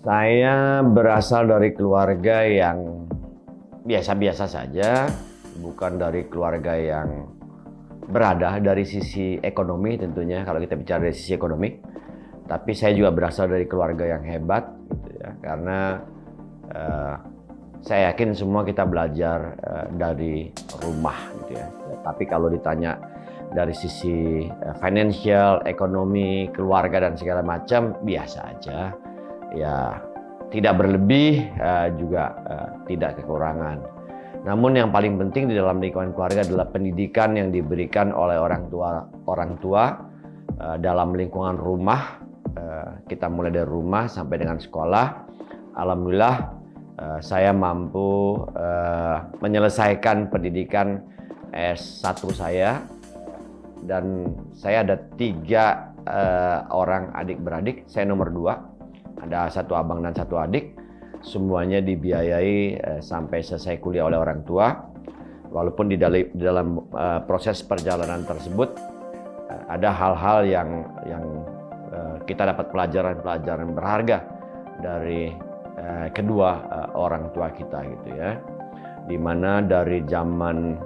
Saya berasal dari keluarga yang biasa-biasa saja, bukan dari keluarga yang berada dari sisi ekonomi tentunya kalau kita bicara dari sisi ekonomi. Tapi saya juga berasal dari keluarga yang hebat, gitu ya, karena saya yakin semua kita belajar dari rumah, gitu ya. Tapi kalau ditanya dari sisi financial, ekonomi, keluarga dan segala macam biasa aja. Ya, tidak berlebih, juga tidak kekurangan. Namun yang paling penting di dalam lingkungan keluarga adalah pendidikan yang diberikan oleh orang tua dalam lingkungan rumah. Kita mulai dari rumah sampai dengan sekolah. Alhamdulillah saya mampu menyelesaikan pendidikan S1 saya, dan saya ada 3 orang adik-beradik. Saya nomor 2. Ada 1 abang dan 1 adik. Semuanya dibiayai sampai selesai kuliah oleh orang tua. Walaupun di dalam proses perjalanan tersebut ada hal-hal yang kita dapat pelajaran-pelajaran berharga dari kedua orang tua kita, gitu ya. Dimana dari zaman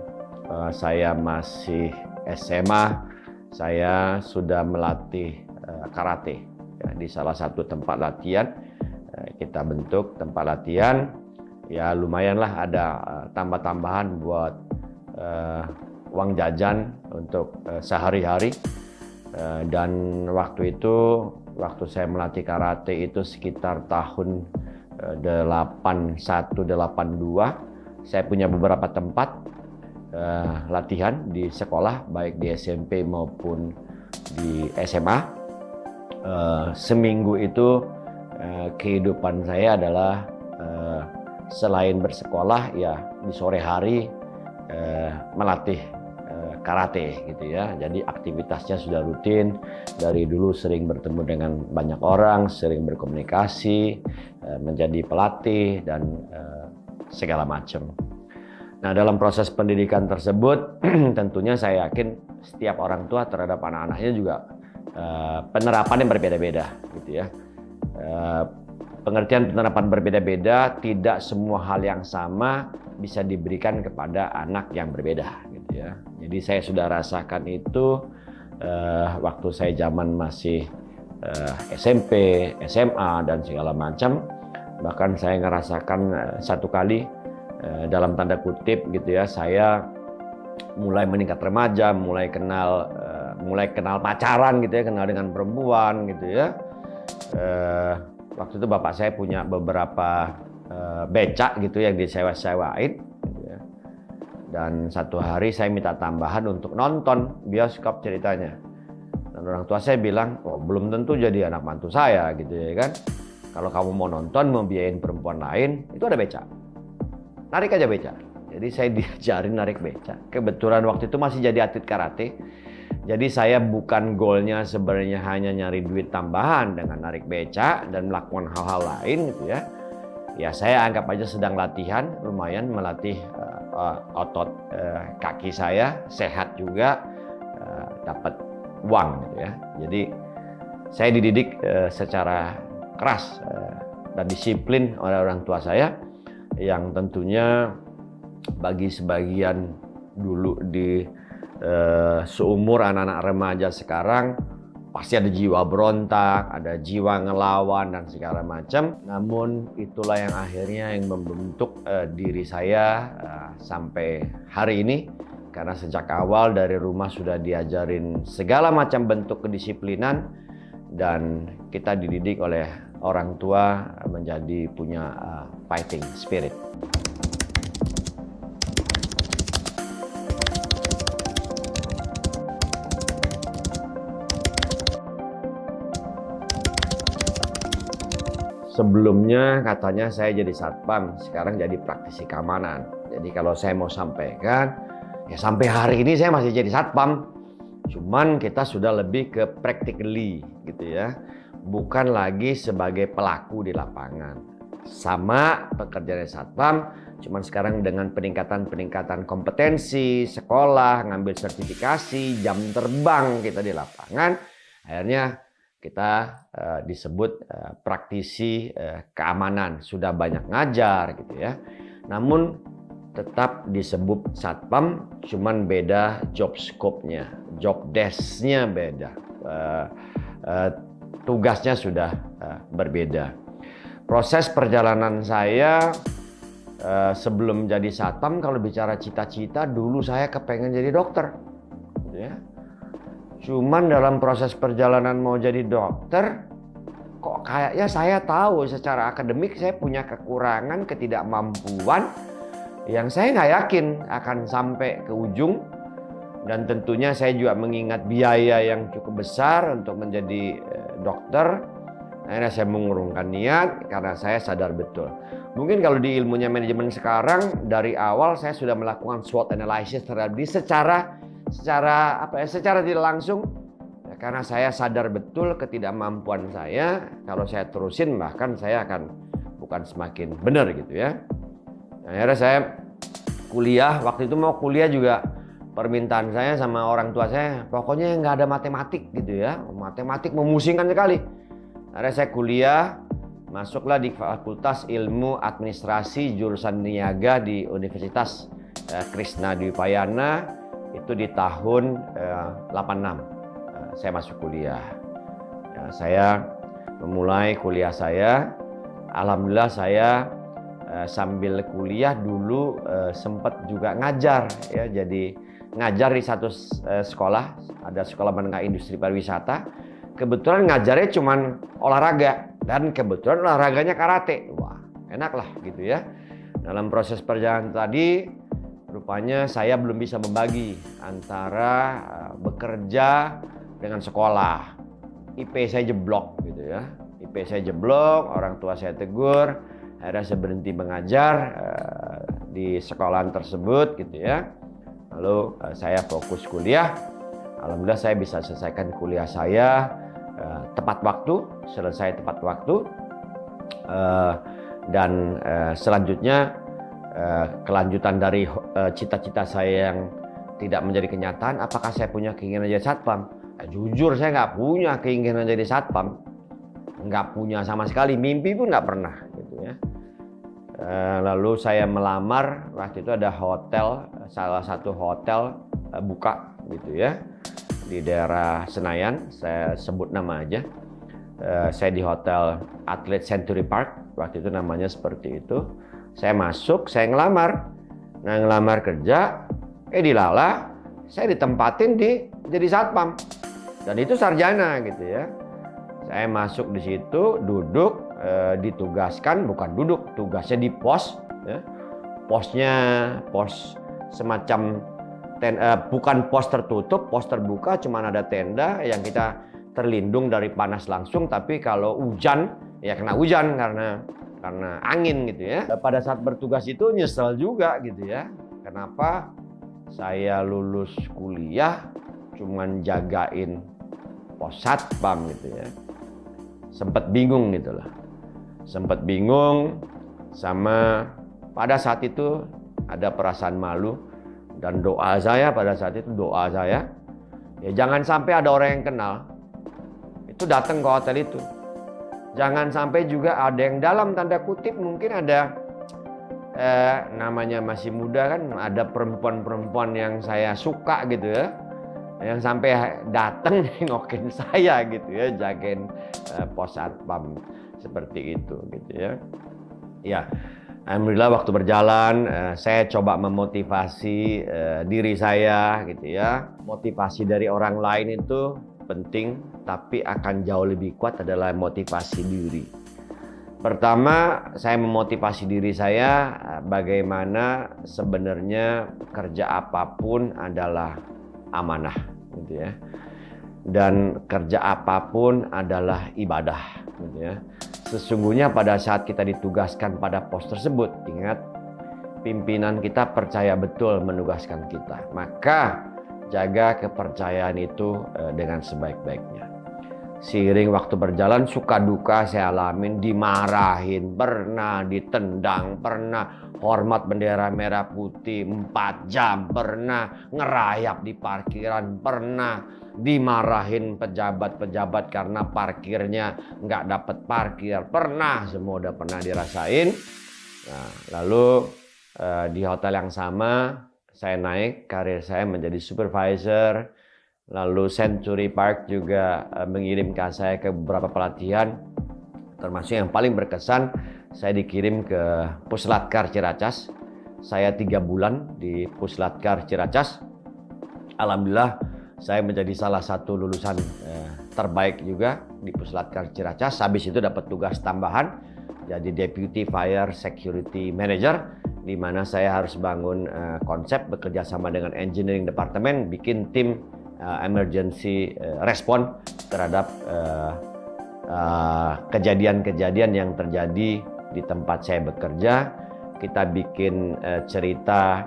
saya masih SMA, saya sudah melatih karate. Di salah satu tempat latihan, kita bentuk tempat latihan, ya lumayanlah ada tambah-tambahan buat uang jajan untuk sehari-hari. Dan waktu itu, waktu saya melatih karate itu sekitar tahun 81-82, saya punya beberapa tempat latihan di sekolah, baik di SMP maupun di SMA. Seminggu itu kehidupan saya adalah selain bersekolah, ya di sore hari melatih karate, gitu ya. Jadi aktivitasnya sudah rutin. Dari dulu sering bertemu dengan banyak orang, sering berkomunikasi, menjadi pelatih dan segala macam. Nah, dalam proses pendidikan tersebut tentunya saya yakin setiap orang tua terhadap anak-anaknya juga penerapan yang berbeda-beda, gitu ya. Pengertian penerapan berbeda-beda, tidak semua hal yang sama bisa diberikan kepada anak yang berbeda, gitu ya. Jadi saya sudah rasakan itu waktu saya zaman masih SMP, SMA dan segala macam. Bahkan saya ngerasakan satu kali dalam tanda kutip, gitu ya, saya mulai meningkat remaja, mulai kenal pacaran, gitu ya, kenal dengan perempuan, gitu ya. Waktu itu bapak saya punya beberapa becak, gitu, yang disewa-sewain, gitu ya. Dan satu hari saya minta tambahan untuk nonton bioskop ceritanya. Dan orang tua saya bilang, oh belum tentu jadi anak mantu saya, gitu ya kan. Kalau kamu mau nonton, mau biayain perempuan lain, itu ada becak. Narik aja becak. Jadi saya diajarin narik becak. Kebetulan waktu itu masih jadi atlet karate. Jadi saya bukan goalnya sebenarnya hanya nyari duit tambahan dengan narik becak dan melakukan hal-hal lain, gitu ya. Ya saya anggap aja sedang latihan, lumayan melatih otot kaki saya, sehat juga, dapat uang, gitu ya. Jadi saya dididik secara keras dan disiplin oleh orang tua saya, yang tentunya bagi sebagian dulu di seumur anak-anak remaja sekarang pasti ada jiwa berontak, ada jiwa ngelawan dan segala macam. Namun itulah yang akhirnya yang membentuk diri saya sampai hari ini, karena sejak awal dari rumah sudah diajarin segala macam bentuk kedisiplinan, dan kita dididik oleh orang tua menjadi punya fighting spirit. Sebelumnya katanya saya jadi satpam, sekarang jadi praktisi keamanan. Jadi kalau saya mau sampaikan, ya sampai hari ini saya masih jadi satpam. Cuman kita sudah lebih ke practically, gitu ya. Bukan lagi sebagai pelaku di lapangan. Sama pekerjaan satpam, cuman sekarang dengan peningkatan kompetensi, sekolah, ngambil sertifikasi, jam terbang kita di lapangan. Akhirnya kita disebut praktisi keamanan, sudah banyak ngajar gitu ya. Namun tetap disebut satpam, cuman beda job scope-nya, job desk-nya beda, tugasnya sudah berbeda. Proses perjalanan saya sebelum jadi satpam, kalau bicara cita-cita, dulu saya kepengen jadi dokter gitu ya. Cuman dalam proses perjalanan mau jadi dokter, kok kayaknya saya tahu secara akademik saya punya kekurangan, ketidakmampuan yang saya nggak yakin akan sampai ke ujung. Dan tentunya saya juga mengingat biaya yang cukup besar untuk menjadi dokter. Akhirnya saya mengurungkan niat karena saya sadar betul. Mungkin kalau di ilmunya manajemen sekarang, dari awal saya sudah melakukan SWOT analysis terhadap diri secara tidak langsung, ya, karena saya sadar betul ketidakmampuan saya. Kalau saya terusin bahkan saya akan bukan semakin benar gitu ya. Akhirnya saya kuliah, waktu itu mau kuliah juga permintaan saya sama orang tua saya, pokoknya nggak ada matematik gitu ya, matematik memusingkan sekali. Akhirnya saya kuliah, masuklah di Fakultas Ilmu Administrasi jurusan Niaga di Universitas Krishna Dwipayana. Itu di tahun 86 saya masuk kuliah. Ya, saya memulai kuliah saya. Alhamdulillah saya sambil kuliah dulu sempat juga ngajar ya. Jadi ngajar di satu sekolah, ada sekolah menengah industri pariwisata. Kebetulan ngajarnya cuman olahraga dan kebetulan olahraganya karate. Wah, enak lah gitu ya. Dalam proses perjalanan tadi, rupanya saya belum bisa membagi antara bekerja dengan sekolah. IP saya jeblok gitu ya. IP saya jeblok, orang tua saya tegur. Akhirnya saya berhenti mengajar di sekolahan tersebut gitu ya. Lalu saya fokus kuliah. Alhamdulillah saya bisa selesaikan kuliah saya tepat waktu, selesai tepat waktu. Dan selanjutnya kelanjutan dari cita-cita saya yang tidak menjadi kenyataan, apakah saya punya keinginan jadi satpam? Jujur saya nggak punya keinginan jadi satpam, nggak punya sama sekali, mimpi pun nggak pernah gitu ya. Lalu saya melamar, waktu itu ada hotel, salah satu hotel buka gitu ya di daerah Senayan, saya sebut nama aja. Saya di hotel Atlet Century Park, waktu itu namanya seperti itu. Saya masuk, saya ngelamar. Nah, ngelamar kerja, dilala, saya ditempatin jadi satpam. Dan itu sarjana gitu ya. Saya masuk di situ, duduk, ditugaskan, bukan duduk, tugasnya di pos. Ya. Posnya pos semacam bukan pos tertutup, pos terbuka, cuma ada tenda yang kita terlindung dari panas langsung. Tapi kalau hujan, ya kena hujan karena angin gitu ya. Pada saat bertugas itu nyesel juga gitu ya. Kenapa saya lulus kuliah cuman jagain pos satpam gitu ya. Sempat bingung gitu lah. Sempat bingung, sama pada saat itu ada perasaan malu. Dan doa saya pada saat itu, ya jangan sampai ada orang yang kenal itu datang ke hotel itu. Jangan sampai juga ada yang dalam tanda kutip mungkin ada namanya masih muda kan, ada perempuan-perempuan yang saya suka gitu ya, yang sampai datang nengokin saya gitu ya, jagain pos satpam seperti itu gitu ya. Ya, alhamdulillah waktu berjalan saya coba memotivasi diri saya gitu ya. Motivasi dari orang lain itu penting, tapi akan jauh lebih kuat adalah motivasi diri. Pertama, saya memotivasi diri saya bagaimana sebenarnya kerja apapun adalah amanah gitu ya. Dan kerja apapun adalah ibadah gitu ya. Sesungguhnya pada saat kita ditugaskan pada pos tersebut, ingat, pimpinan kita percaya betul menugaskan kita. Maka jaga kepercayaan itu dengan sebaik-baiknya. Seiring waktu berjalan, suka duka saya alamin, dimarahin, pernah ditendang, pernah hormat bendera merah putih 4 jam, pernah ngerayap di parkiran, pernah dimarahin pejabat-pejabat karena parkirnya nggak dapat parkir, pernah, semua udah pernah dirasain. Nah, lalu di hotel yang sama saya naik karir saya menjadi supervisor. Lalu Century Park juga mengirimkan saya ke beberapa pelatihan, termasuk yang paling berkesan saya dikirim ke Puslatkar Ciracas. Saya 3 bulan di Puslatkar Ciracas. Alhamdulillah saya menjadi salah satu lulusan terbaik juga di Puslatkar Ciracas. Habis itu dapat tugas tambahan jadi Deputy Fire Security Manager, di mana saya harus bangun konsep bekerja sama dengan Engineering Department, bikin tim emergency respon terhadap kejadian-kejadian yang terjadi di tempat saya bekerja. Kita bikin cerita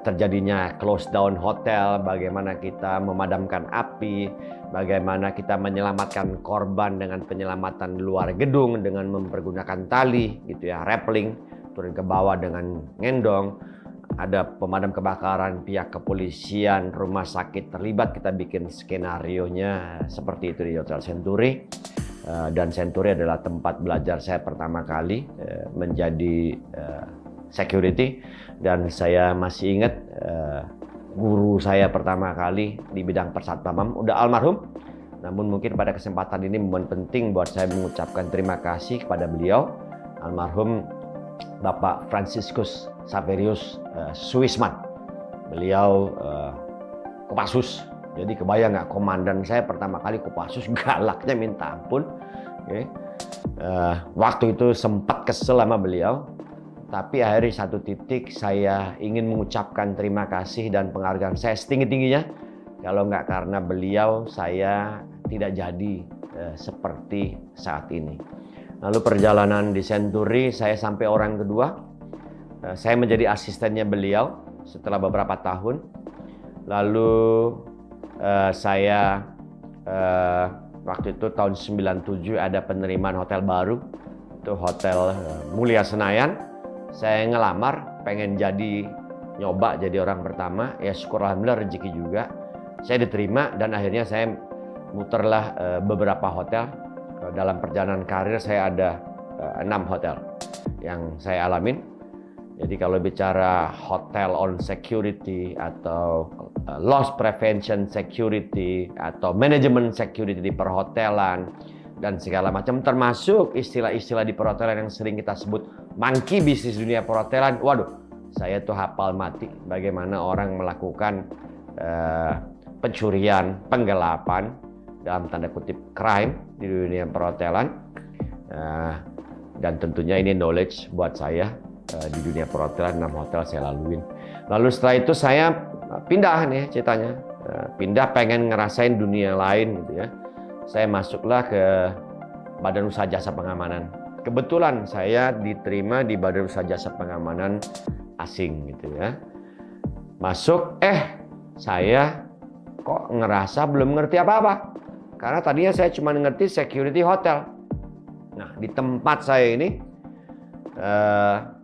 terjadinya close down hotel, bagaimana kita memadamkan api, bagaimana kita menyelamatkan korban dengan penyelamatan di luar gedung dengan mempergunakan tali gitu ya, rappelling, turun ke bawah dengan ngendong. Ada pemadam kebakaran, pihak kepolisian, rumah sakit terlibat. Kita bikin skenarionya seperti itu di Hotel Century. Dan Century adalah tempat belajar saya pertama kali menjadi security. Dan saya masih ingat guru saya pertama kali di bidang persatpamam udah almarhum. Namun mungkin pada kesempatan ini momen penting buat saya mengucapkan terima kasih kepada beliau, almarhum Bapak Franciscus Saverius Suisman. Beliau Kopassus. Jadi kebayang nggak, komandan saya pertama kali Kopassus, galaknya minta ampun. Waktu itu sempat kesel sama beliau, tapi akhirnya satu titik saya ingin mengucapkan terima kasih dan penghargaan saya setinggi-tingginya. Kalau nggak karena beliau, saya tidak jadi seperti saat ini. Lalu perjalanan di Century, saya sampai orang kedua. Saya menjadi asistennya beliau setelah beberapa tahun. Lalu saya waktu itu tahun 97 ada penerimaan hotel baru. Itu Hotel Mulia Senayan. Saya ngelamar, pengen nyoba jadi orang pertama. Ya syukur alhamdulillah rezeki juga. Saya diterima dan akhirnya saya muterlah beberapa hotel. Dalam perjalanan karir saya ada 6 hotel yang saya alamin. Jadi kalau bicara hotel on security atau loss prevention security atau manajemen security di perhotelan dan segala macam, termasuk istilah-istilah di perhotelan yang sering kita sebut monkey bisnis dunia perhotelan. Waduh, saya tuh hafal mati bagaimana orang melakukan pencurian, penggelapan, dalam tanda kutip crime di dunia perhotelan. Dan tentunya ini knowledge buat saya. Di dunia perhotelan 6 hotel saya laluin. Lalu setelah itu saya pindah nih ceritanya, pindah pengen ngerasain dunia lain gitu ya. Saya masuklah ke Badan Usaha Jasa Pengamanan. Kebetulan saya diterima di Badan Usaha Jasa Pengamanan asing gitu ya. Masuk, saya kok ngerasa belum ngerti apa-apa. Karena tadinya saya cuma ngerti security hotel. Nah, di tempat saya ini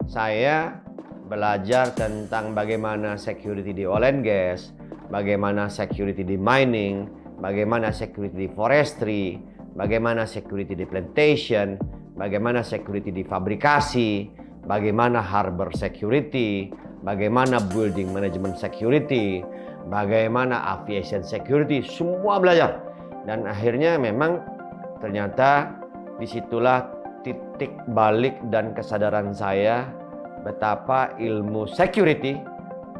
saya belajar tentang bagaimana security di oil and gas, bagaimana security di mining, bagaimana security di forestry, bagaimana security di plantation, bagaimana security di fabrikasi, bagaimana harbor security, bagaimana building management security, bagaimana aviation security, semua belajar. Dan akhirnya memang ternyata disitulah titik balik dan kesadaran saya betapa ilmu security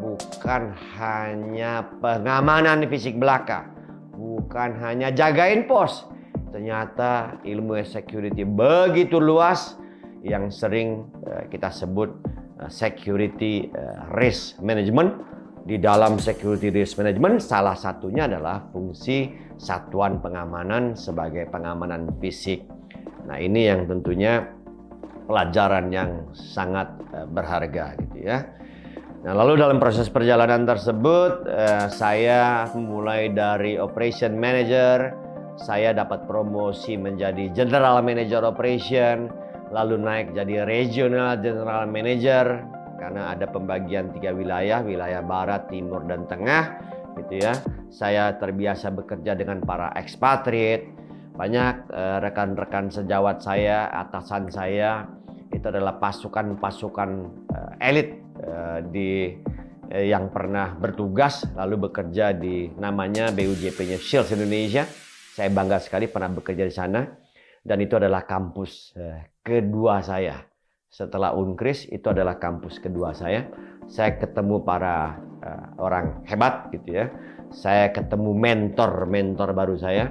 bukan hanya pengamanan fisik belaka, bukan hanya jagain pos. Ternyata ilmu security begitu luas yang sering kita sebut security risk management. Di dalam security risk management salah satunya adalah fungsi satuan pengamanan sebagai pengamanan fisik. Nah, ini yang tentunya pelajaran yang sangat berharga gitu ya. Nah, lalu dalam proses perjalanan tersebut saya mulai dari operation manager, saya dapat promosi menjadi General Manager Operation, lalu naik jadi Regional General Manager, karena ada pembagian 3 wilayah, wilayah Barat, Timur, dan Tengah, gitu ya. Saya terbiasa bekerja dengan para ekspatriat. Banyak rekan-rekan sejawat saya, atasan saya, itu adalah pasukan-pasukan elit yang pernah bertugas lalu bekerja di namanya BUJP-nya Shields Indonesia. Saya bangga sekali pernah bekerja di sana, dan itu adalah kampus kedua saya. Setelah Unkris, itu adalah kampus kedua saya. Saya ketemu para orang hebat, gitu ya. Saya ketemu mentor baru saya,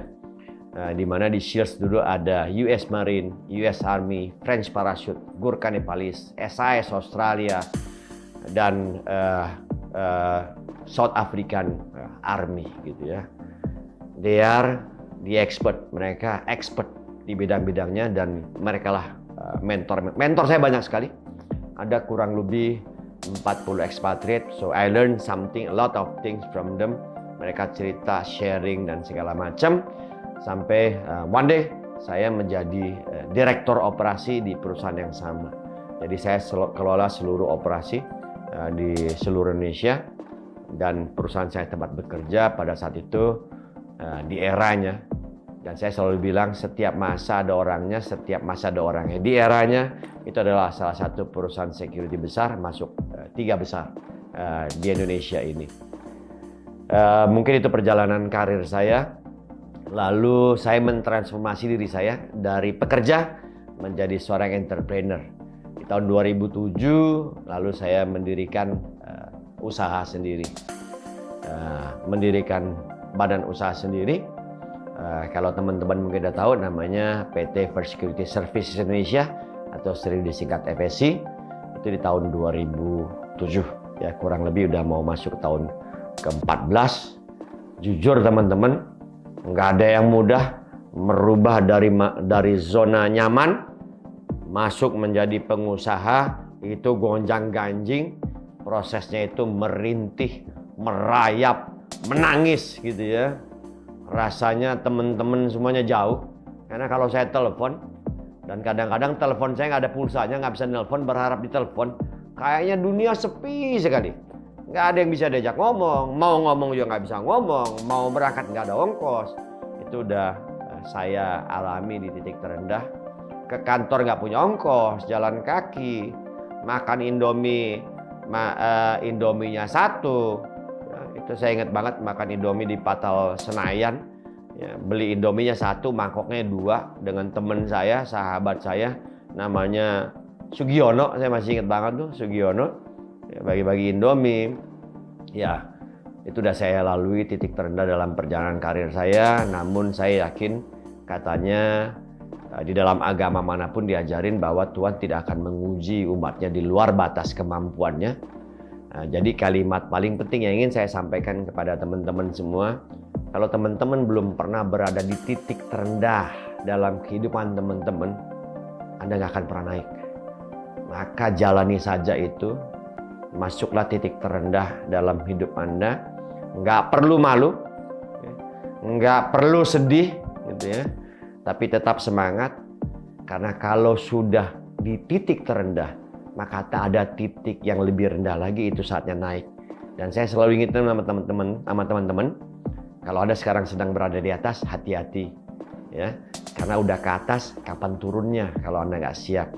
di mana di Shields dulu ada US Marine, US Army, French Parachute, Gurkha Nepalese, SAS Australia, dan South African Army, gitu ya. They are the expert, mereka expert di bidang-bidangnya, dan mereka lah mentor saya banyak sekali. Ada kurang lebih 40 expatriate, so I learned something, a lot of things from them. Mereka cerita, sharing, dan segala macam, sampai one day saya menjadi direktur operasi di perusahaan yang sama. Jadi saya kelola seluruh operasi di seluruh Indonesia, dan perusahaan saya tempat bekerja pada saat itu di eranya, dan saya selalu bilang setiap masa ada orangnya, setiap masa ada orangnya. Di eranya itu adalah salah satu perusahaan security besar, masuk 3 besar di Indonesia ini. Mungkin itu perjalanan karir saya. Lalu saya mentransformasi diri saya dari pekerja menjadi seorang entrepreneur. Di tahun 2007, lalu saya mendirikan usaha sendiri, mendirikan badan usaha sendiri. Kalau teman-teman mungkin sudah tahu, namanya PT First Security Services Indonesia, atau sering disingkat FSC. Itu di tahun 2007, ya kurang lebih udah mau masuk tahun ke-14. Jujur teman-teman, nggak ada yang mudah merubah dari zona nyaman masuk menjadi pengusaha. Itu gonjang-ganjing, prosesnya itu merintih, merayap, menangis, gitu ya. Rasanya teman-teman semuanya jauh, karena kalau saya telepon, dan kadang-kadang telepon saya nggak ada pulsanya, nggak bisa nelpon, berharap ditelepon, kayaknya dunia sepi sekali. Nggak ada yang bisa diajak ngomong, mau ngomong juga nggak bisa ngomong, mau berangkat nggak ada ongkos. Itu udah saya alami di titik terendah. Ke kantor nggak punya ongkos, jalan kaki, makan Indomie, Indominya 1. Itu saya ingat banget, makan Indomie di Patal Senayan. Ya, beli Indominya 1, mangkoknya 2, dengan teman saya, sahabat saya, namanya Sugiono. Saya masih ingat banget tuh, Sugiono. Ya, bagi-bagi Indomie. Ya, itu udah saya lalui titik terendah dalam perjalanan karir saya. Namun saya yakin, katanya di dalam agama manapun diajarin bahwa Tuhan tidak akan menguji umatnya di luar batas kemampuannya. Jadi kalimat paling penting yang ingin saya sampaikan kepada teman-teman semua, kalau teman-teman belum pernah berada di titik terendah dalam kehidupan teman-teman, Anda nggak akan pernah naik. Maka jalani saja itu, masuklah titik terendah dalam hidup Anda. Nggak perlu malu, nggak perlu sedih, gitu ya. Tapi tetap semangat, karena kalau sudah di titik terendah, maka tak ada titik yang lebih rendah lagi, itu saatnya naik. Dan saya selalu ingatkan sama teman-teman, kalau Anda sekarang sedang berada di atas, hati-hati, ya, karena udah ke atas, kapan turunnya kalau Anda nggak siap.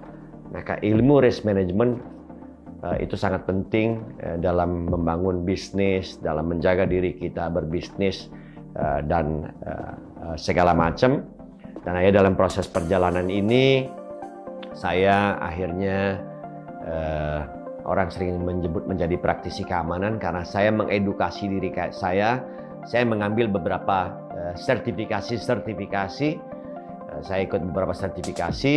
Maka ilmu risk management itu sangat penting dalam membangun bisnis, dalam menjaga diri kita berbisnis, dan segala macam. Dan akhirnya dalam proses perjalanan ini, saya akhirnya orang sering menyebut menjadi praktisi keamanan, karena saya mengedukasi diri saya mengambil beberapa sertifikasi. Saya ikut beberapa sertifikasi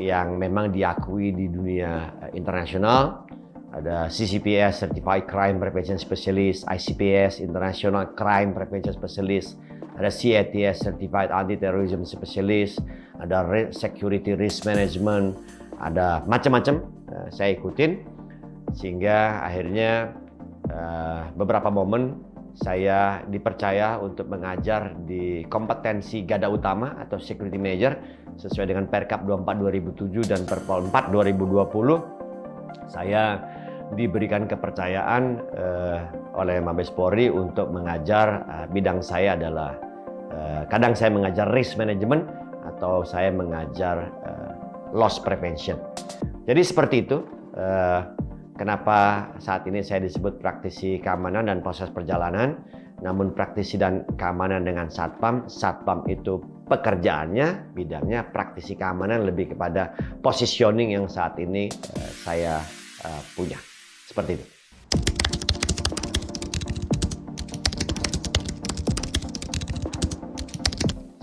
yang memang diakui di dunia internasional. Ada CCPS, Certified Crime Prevention Specialist, ICPS, International Crime Prevention Specialist, ada CATS, Certified Anti-Terrorism Specialist, ada Security Risk Management, ada macam-macam. Saya ikutin, sehingga akhirnya beberapa momen saya dipercaya untuk mengajar di kompetensi Gada Utama atau Security Manager sesuai dengan Perkap 24 2007 dan Perpol 4 2020. Saya diberikan kepercayaan oleh Mabes Polri untuk mengajar. Bidang saya adalah kadang saya mengajar risk management atau saya mengajar loss prevention. Jadi seperti itu. Kenapa saat ini saya disebut praktisi keamanan dan proses perjalanan, namun praktisi dan keamanan dengan Satpam. Satpam itu pekerjaannya, bidangnya praktisi keamanan, lebih kepada positioning yang saat ini saya punya. Seperti itu.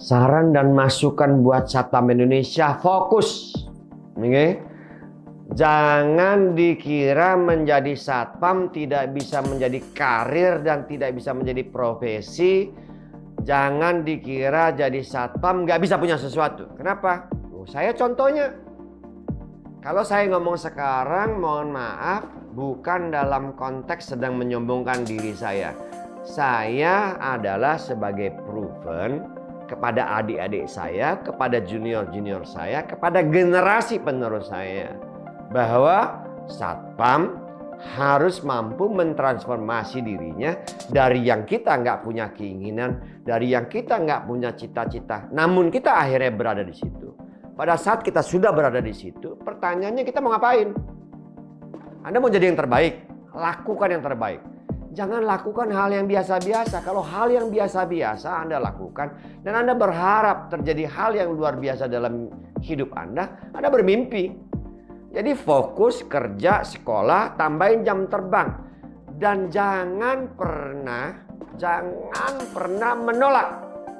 Saran dan masukan buat Satpam Indonesia, fokus. Okay? Jangan dikira menjadi satpam tidak bisa menjadi karir dan tidak bisa menjadi profesi. Jangan dikira jadi satpam nggak bisa punya sesuatu. Kenapa? Saya contohnya. Kalau saya ngomong sekarang, mohon maaf, bukan dalam konteks sedang menyombongkan diri saya. Saya adalah sebagai proven kepada adik-adik saya, kepada junior-junior saya, kepada generasi penerus saya, bahwa satpam harus mampu mentransformasi dirinya dari yang kita nggak punya keinginan, dari yang kita nggak punya cita-cita, namun kita akhirnya berada di situ. Pada saat kita sudah berada di situ, pertanyaannya kita mau ngapain? Anda mau jadi yang terbaik, lakukan yang terbaik. Jangan lakukan hal yang biasa-biasa. Kalau hal yang biasa-biasa Anda lakukan dan Anda berharap terjadi hal yang luar biasa dalam hidup Anda bermimpi. Jadi fokus, kerja, sekolah, tambahin jam terbang. Dan jangan pernah menolak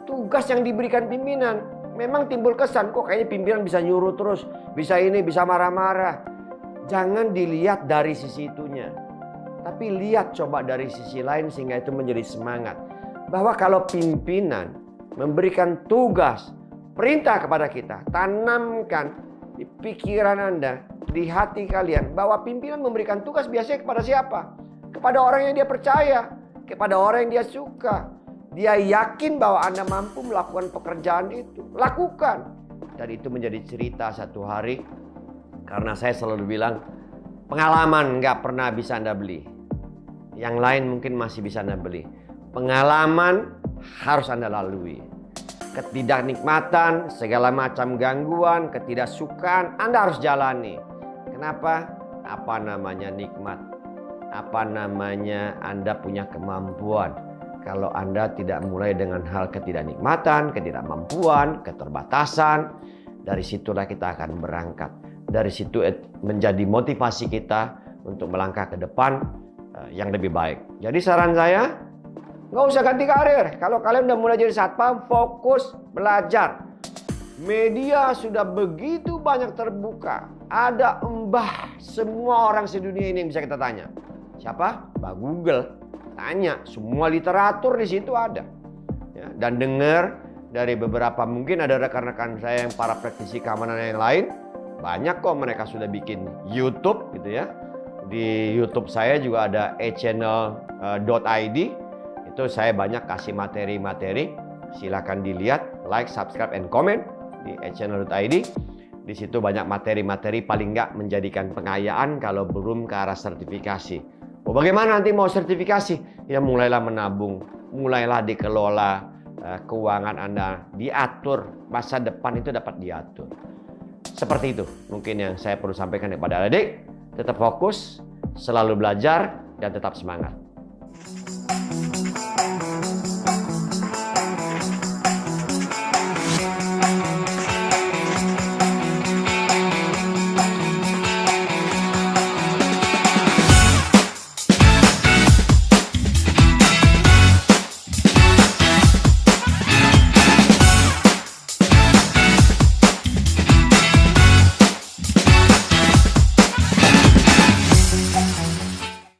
tugas yang diberikan pimpinan. Memang timbul kesan, kok kayaknya pimpinan bisa nyuruh terus, bisa ini, bisa marah-marah. Jangan dilihat dari sisi itunya. Tapi lihat coba dari sisi lain sehingga itu menjadi semangat. Bahwa kalau pimpinan memberikan tugas, perintah kepada kita, tanamkan di pikiran Anda, di hati kalian, bahwa pimpinan memberikan tugas biasanya kepada siapa? Kepada orang yang dia percaya, kepada orang yang dia suka. Dia yakin bahwa Anda mampu melakukan pekerjaan itu. Lakukan. Dan itu menjadi cerita satu hari. Karena saya selalu bilang, pengalaman nggak pernah bisa Anda beli. Yang lain mungkin masih bisa Anda beli. Pengalaman harus Anda lalui. Ketidaknikmatan, segala macam gangguan, ketidaksukaan, Anda harus jalani. Kenapa? Apa namanya nikmat? Apa namanya Anda punya kemampuan? Kalau Anda tidak mulai dengan hal ketidaknikmatan, ketidakmampuan, keterbatasan, dari situlah kita akan berangkat. Dari situ menjadi motivasi kita untuk melangkah ke depan yang lebih baik. Jadi saran saya, nggak usah ganti karir. Kalau kalian udah mulai jadi satpam, fokus belajar. Media sudah begitu banyak terbuka. Ada semua orang sedunia ini yang bisa kita tanya. Siapa? Mbak Google. Tanya, semua literatur di situ ada. Ya, dan dengar dari beberapa, mungkin ada rekan-rekan saya yang para praktisi keamanan yang lain. Banyak kok mereka sudah bikin YouTube gitu ya. Di YouTube saya juga ada echannel.id. Itu saya banyak kasih materi-materi. Silakan dilihat, like, subscribe, and comment di echannel.id. Di situ banyak materi-materi, paling nggak menjadikan pengayaan kalau belum ke arah sertifikasi. Oh, bagaimana nanti mau sertifikasi? Ya mulailah menabung, mulailah dikelola keuangan Anda, diatur, masa depan itu dapat diatur. Seperti itu mungkin yang saya perlu sampaikan kepada adik. Tetap fokus, selalu belajar, dan tetap semangat.